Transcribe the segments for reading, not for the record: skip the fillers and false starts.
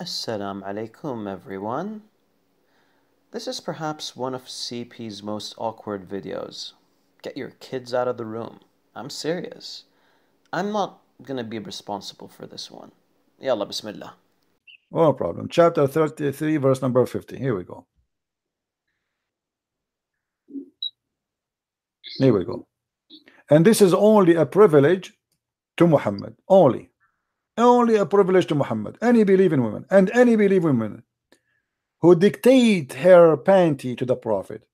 Assalamu alaikum everyone. This is perhaps one of CP's most awkward videos. Get your kids out of the room. I'm serious. I'm not gonna be responsible for this one. Yalla bismillah. No problem. Chapter 33, verse number 50. Here we go. Here we go. And this is only a privilege to Muhammad. Only a privilege to Muhammad. Any believing women and any believing women who dictate her panty to the Prophet.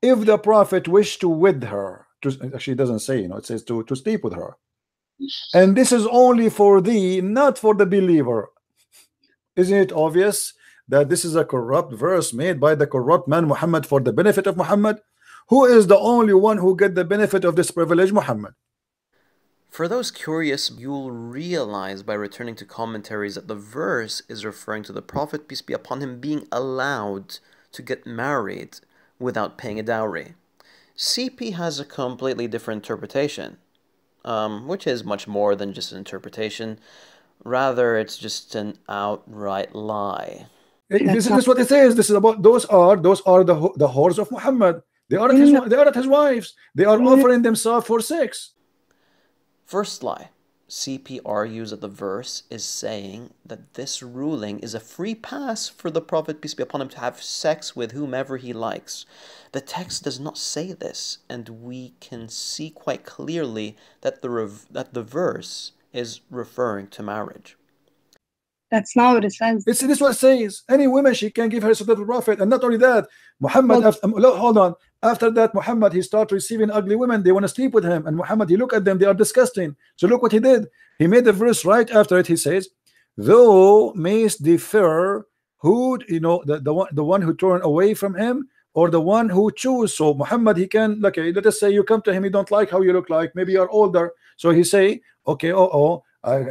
If the Prophet wished to wed her, actually it doesn't say, it says to sleep with her. And this is only for thee, not for the believer. Isn't it obvious that this is a corrupt verse made by the corrupt man Muhammad for the benefit of Muhammad? Who is the only one who get the benefit of this privilege? Muhammad. For those curious, you'll realize by returning to commentaries that the verse is referring to the Prophet, peace be upon him, being allowed to get married without paying a dowry. CP has a completely different interpretation, which is much more than just an interpretation. Rather, it's just an outright lie. This is what it says. This is about those are the whores of Muhammad. They are not his wives. They are offering themselves for sex. First lie. CP argues that the verse is saying that this ruling is a free pass for the Prophet, peace be upon him, to have sex with whomever he likes. The text does not say this, and we can see quite clearly that the verse is referring to marriage. That's not what it says. This is what it says. Any woman, she can give herself to the Prophet. And not only that, Muhammad, hold on. After that, Muhammad, he started receiving ugly women. They want to sleep with him. And Muhammad, he look at them. They are disgusting. So look what he did. He made the verse right after it. He says, "Thou mayst defer who, the one who turn away from him, or the one who choose." So Muhammad, he can, okay, let us say you come to him, you don't like how you look like. Maybe you're older. So he say, okay,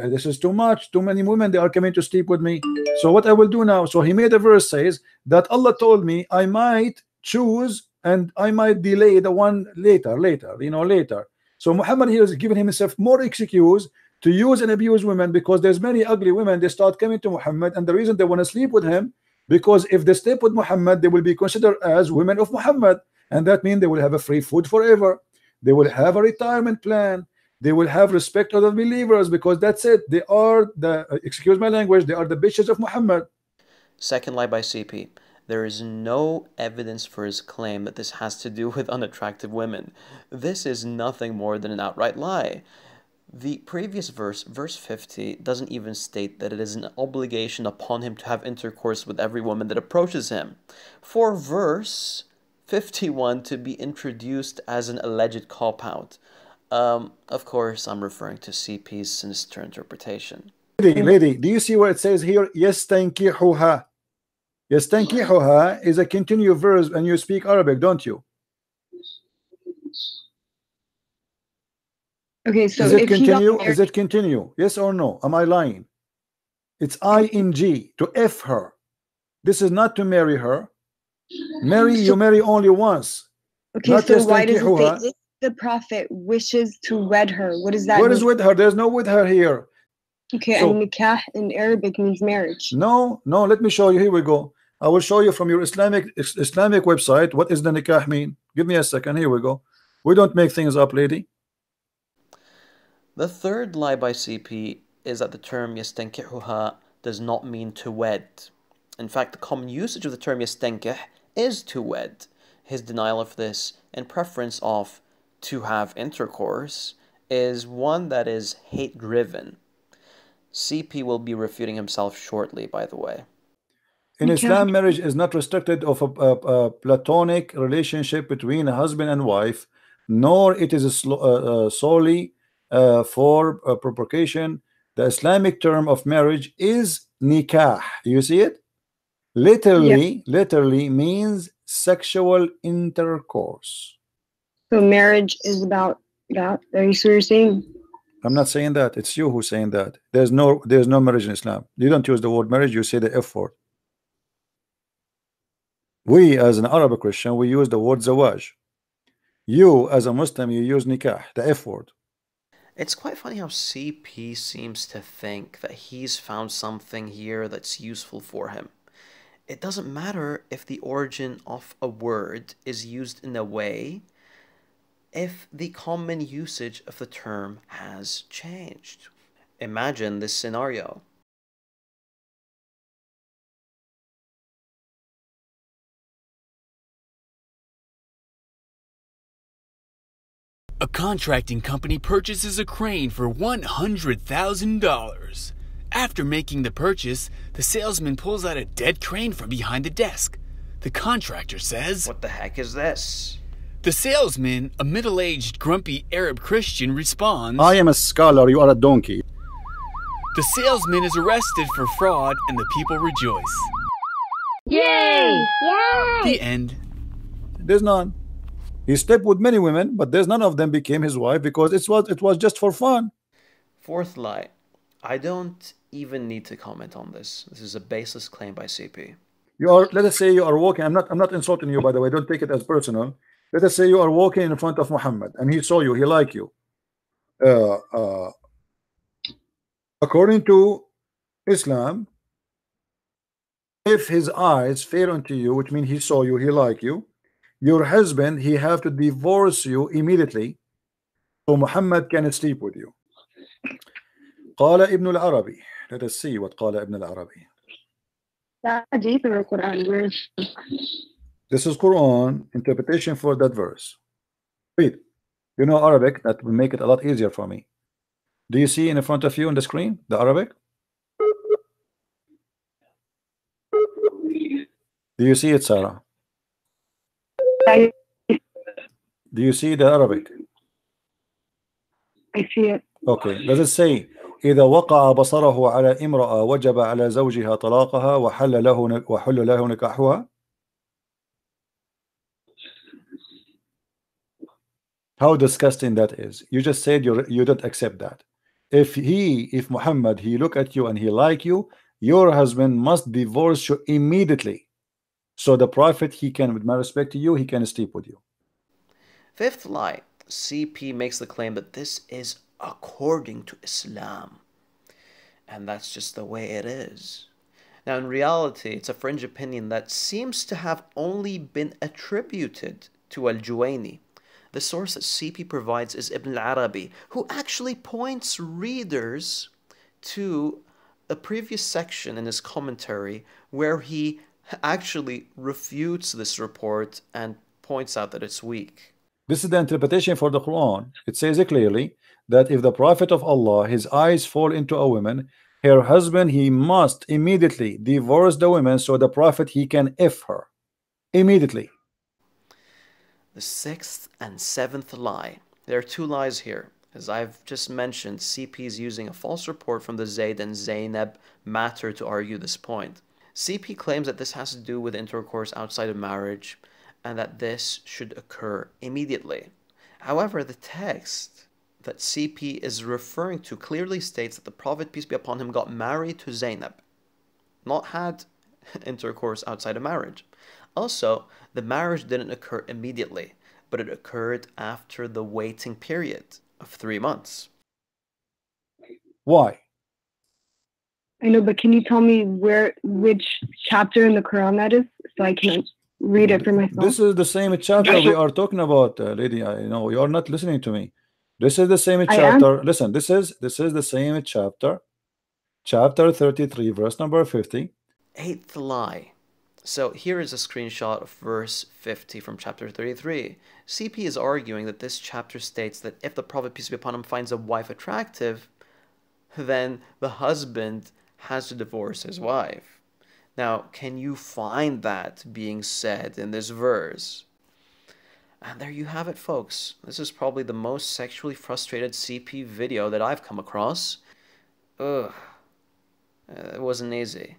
this is too much. Too many women, they are coming to sleep with me. So what I will do now? So he made a verse says that Allah told me I might choose and I might delay the one later. So Muhammad here is giving himself more excuse to use and abuse women, because there's many ugly women. They start coming to Muhammad, and the reason they want to sleep with him, because if they sleep with Muhammad, they will be considered as women of Muhammad, and that means they will have a free food forever. They will have a retirement plan. They will have respect of the believers, because that's it. They are excuse my language, they are the bitches of Muhammad. Second lie by CP. There is no evidence for his claim that this has to do with unattractive women. This is nothing more than an outright lie. The previous verse, verse 50, doesn't even state that it is an obligation upon him to have intercourse with every woman that approaches him. For verse 51 to be introduced as an alleged cop-out. Of course, I'm referring to CP's sinister interpretation. Lady, do you see what it says here? Yastankihuha. Yastankihuha is a continuous verb, and you speak Arabic, don't you? Okay, so is it continue? Is it continue? Yes or no? Am I lying? It's ing, to F her. This is not to marry her. You marry only once. Okay, so why does it say the Prophet wishes to wed her? What does that mean? What is with her? There's no with her here. Okay, so, and nikah in Arabic means marriage. No, let me show you. Here we go. I will show you from your Islamic website what is the nikah mean. Give me a second. Here we go. We don't make things up, lady. The third lie by CP is that the term yastankihuha does not mean to wed. In fact, the common usage of the term yastankih is to wed. His denial of this and preference of to have intercourse is one that is hate-driven. CP will be refuting himself shortly, by the way. In Islam, marriage is not restricted of a platonic relationship between a husband and wife, nor it is solely for procreation. The Islamic term of marriage is nikah. You see it? Literally means sexual intercourse. So marriage is about that. Are you saying? I'm not saying that. It's you who's saying that. There's no marriage in Islam. You don't use the word marriage. You say the F word. We, as an Arabic Christian, we use the word zawaj. You, as a Muslim, you use nikah, the F word. It's quite funny how CP seems to think that he's found something here that's useful for him. It doesn't matter if the origin of a word is used in a way if the common usage of the term has changed. Imagine this scenario. A contracting company purchases a crane for $100,000. After making the purchase, the salesman pulls out a dead crane from behind the desk. The contractor says, "What the heck is this?" The salesman, a middle-aged, grumpy Arab Christian, responds, I am a scholar, you are a donkey. The salesman is arrested for fraud and the people rejoice. Yay! Yay! The end. There's none. He slept with many women, but there's none of them became his wife because it was just for fun. Fourth lie. I don't even need to comment on this. This is a baseless claim by CP. Let us say you are walking. I'm not insulting you, by the way. Don't take it as personal. Let us say you are walking in front of Muhammad and he saw you, he liked you. According to Islam, if his eyes fell onto you, which means he saw you, he liked you, your husband, he have to divorce you immediately so Muhammad can sleep with you. قال ابن العربي. Let us see what قال ابن العربي. This is Quran interpretation for that verse. Read. You know Arabic, that will make it a lot easier for me. Do you see in front of you on the screen the Arabic? Do you see it, Sarah? Do you see the Arabic? I see it. Okay. Does it say إذا وقع بصره على امرأة وجب على زوجها طلاقها وحل له نكاحها? How disgusting that is. You just said you don't accept that. If Muhammad, he look at you and he like you, your husband must divorce you immediately. So the Prophet, he can, with my respect to you, he can sleep with you. Fifth lie. CP makes the claim that this is according to Islam. And that's just the way it is. Now, in reality, it's a fringe opinion that seems to have only been attributed to Al-Juwayni. The source that CP provides is Ibn al-Arabi, who actually points readers to a previous section in his commentary where he actually refutes this report and points out that it's weak. This is the interpretation for the Quran. It says it clearly that if the Prophet of Allah, his eyes fall into a woman, her husband, he must immediately divorce the woman so the Prophet, he can F her immediately. The sixth and seventh lie. There are two lies here. As I've just mentioned, CP is using a false report from the Zayd and Zaynab matter to argue this point. CP claims that this has to do with intercourse outside of marriage and that this should occur immediately. However, the text that CP is referring to clearly states that the Prophet, peace be upon him, got married to Zaynab, not had intercourse outside of marriage. Also, the marriage didn't occur immediately, but it occurred after the waiting period of 3 months. Why? I know, but can you tell me which chapter in the Quran that is, so I can read it for myself? This is the same chapter we are talking about, lady. I know you are not listening to me. This is the same chapter. Listen, this is the same chapter, chapter 33, verse number 50. Eighth lie. So here is a screenshot of verse 50 from chapter 33. CP is arguing that this chapter states that if the Prophet, peace be upon him, finds a wife attractive, then the husband has to divorce his wife. Now, can you find that being said in this verse? And there you have it, folks. This is probably the most sexually frustrated CP video that I've come across. Ugh. It wasn't easy.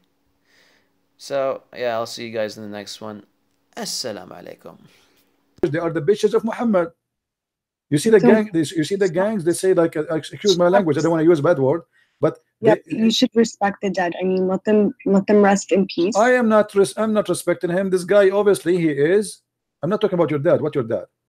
So, yeah, I'll see you guys in the next one. Assalamu alaikum. They are the bitches of Muhammad. You see the gang. You see the gangs. They say like, excuse my language. I don't want to use a bad word, but yep, you should respect the dead. I mean, let them rest in peace. I'm not respecting him. This guy, obviously, he is. I'm not talking about your dad. What's your dad?